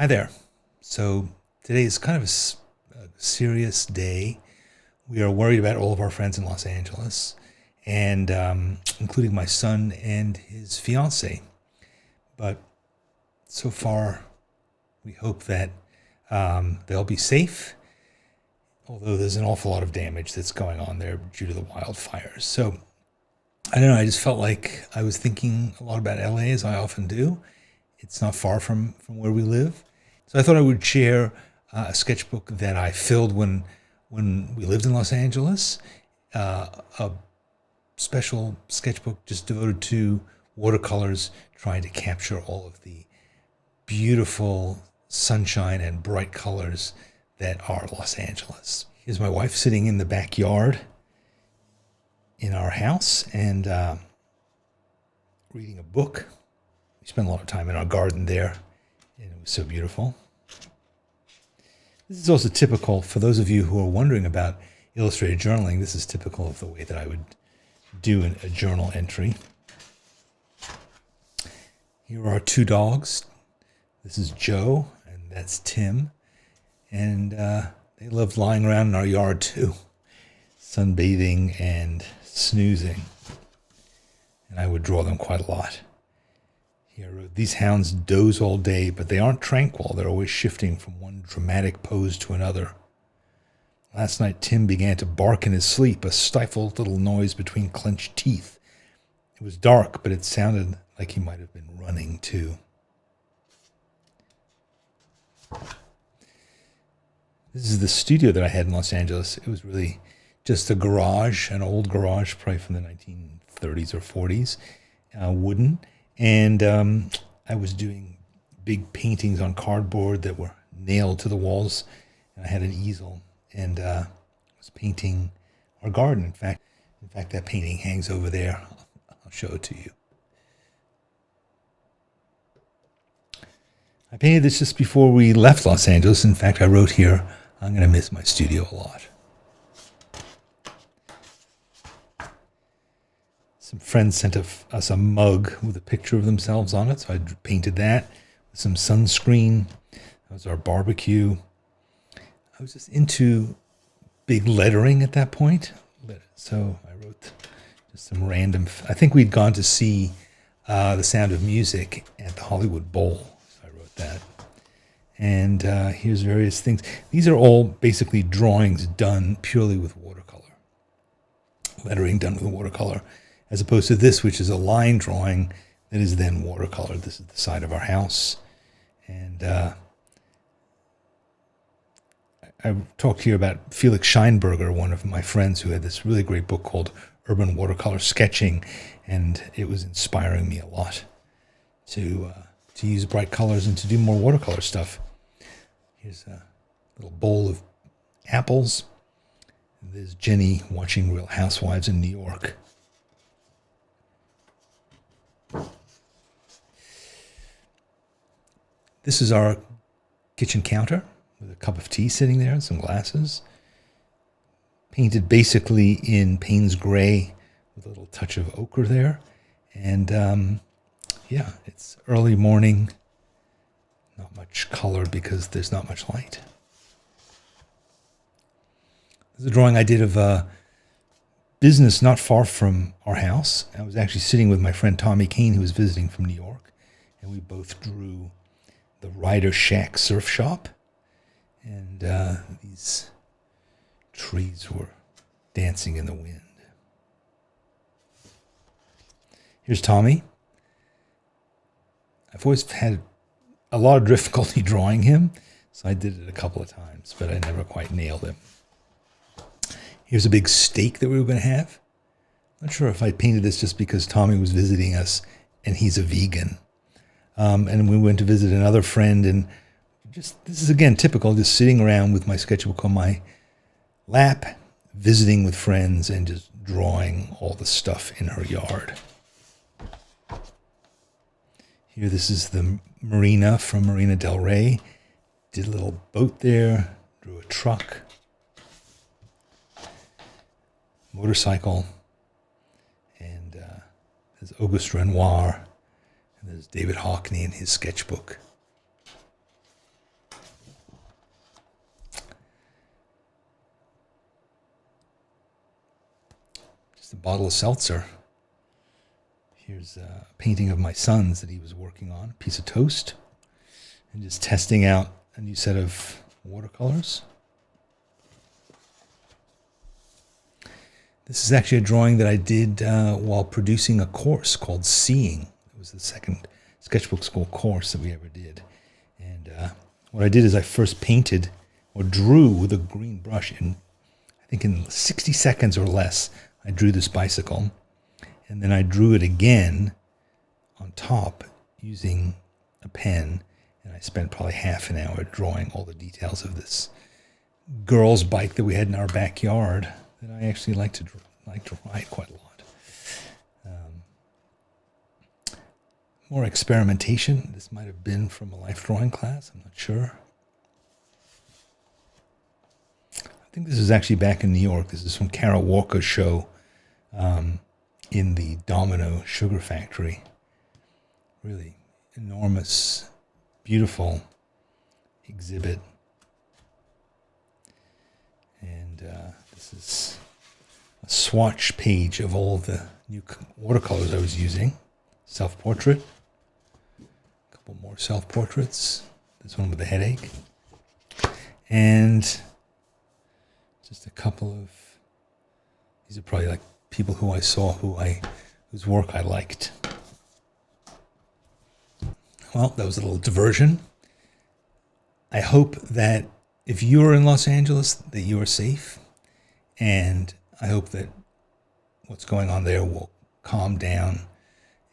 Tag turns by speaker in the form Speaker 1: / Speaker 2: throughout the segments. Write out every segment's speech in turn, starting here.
Speaker 1: Hi there. So today is kind of a serious day. We are worried about all of our friends in Los Angeles, and including my son and his fiance. But so far, we hope that they'll be safe, although there's an awful lot of damage that's going on there due to the wildfires. So I don't know. I just felt like I was thinking a lot about LA, as I often do. It's not far from where we live. So I thought I would share a sketchbook that I filled when we lived in Los Angeles, a special sketchbook just devoted to watercolors, trying to capture all of the beautiful sunshine and bright colors that are Los Angeles. Here's my wife sitting in the backyard in our house and reading a book. We spent a lot of time in our garden there, and it was so beautiful. This is also typical, for those of you who are wondering about illustrated journaling, this is typical of the way that I would do a journal entry. Here are two dogs. This is Joe, and that's Tim. And they loved lying around in our yard too, sunbathing and snoozing. And I would draw them quite a lot. Here, these hounds doze all day, but they aren't tranquil. They're always shifting from one dramatic pose to another. Last night, Tim began to bark in his sleep, a stifled little noise between clenched teeth. It was dark, but it sounded like he might have been running too. This is the studio that I had in Los Angeles. It was really just a garage, an old garage, probably from the 1930s or 40s, wooden. And I was doing big paintings on cardboard that were nailed to the walls. And I had an easel and was painting our garden. In fact, that painting hangs over there. I'll show it to you. I painted this just before we left Los Angeles. In fact, I wrote here, I'm going to miss my studio a lot. Some friends sent us a mug with a picture of themselves on it, so I painted that with some sunscreen. That was our barbecue. I was just into big lettering at that point, so I wrote just some random. I think we'd gone to see The Sound of Music at the Hollywood Bowl, so I wrote that. And here's various things. These are all basically drawings done purely with watercolor, lettering done with watercolor, as opposed to this, which is a line drawing that is then watercolor. This is the side of our house. And I talked here about Felix Scheinberger, one of my friends who had this really great book called Urban Watercolor Sketching, and it was inspiring me a lot to use bright colors and to do more watercolor stuff. Here's a little bowl of apples. There's Jenny watching Real Housewives in New York. This is our kitchen counter with a cup of tea sitting there and some glasses. Painted basically in Payne's gray with a little touch of ochre there. And yeah, it's early morning. Not much color because there's not much light. This is a drawing I did of a business not far from our house. I was actually sitting with my friend Tommy Kane, who was visiting from New York, and we both drew the Ryder Shack Surf Shop, and these trees were dancing in the wind. Here's Tommy. I've always had a lot of difficulty drawing him, so I did it a couple of times, but I never quite nailed him. Here's a big steak that we were going to have. I'm not sure if I painted this just because Tommy was visiting us and he's a vegan. And we went to visit another friend, and this is again typical, just sitting around with my sketchbook on my lap, visiting with friends and just drawing all the stuff in her yard. Here, this is the marina from Marina Del Rey. Did a little boat there, drew a truck, motorcycle, and there's Auguste Renoir. And there's David Hockney in his sketchbook. Just a bottle of seltzer. Here's a painting of my son's that he was working on, a piece of toast, and just testing out a new set of watercolors. This is actually a drawing that I did while producing a course called Seeing. It was the second Sketchbook School course that we ever did. And what I did is I first painted or drew with a green brush in, I think in 60 seconds or less, I drew this bicycle. And then I drew it again on top using a pen. And I spent probably half an hour drawing all the details of this girl's bike that we had in our backyard that I actually like to ride quite a lot. More experimentation. This might have been from a life drawing class. I'm not sure. I think this is actually back in New York. This is from Carol Walker's show in the Domino Sugar Factory. Really enormous, beautiful exhibit. And this is a swatch page of all the new watercolors I was using. Self-portrait. A couple more self-portraits. This one with a headache. And just a couple of, these are probably like people who I saw whose work I liked. Well, that was a little diversion. I hope that if you're in Los Angeles, that you are safe. And I hope that what's going on there will calm down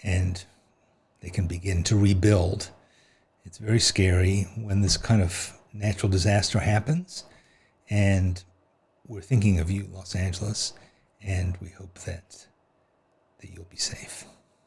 Speaker 1: and they can begin to rebuild. It's very scary when this kind of natural disaster happens. And we're thinking of you, Los Angeles, and we hope that you'll be safe.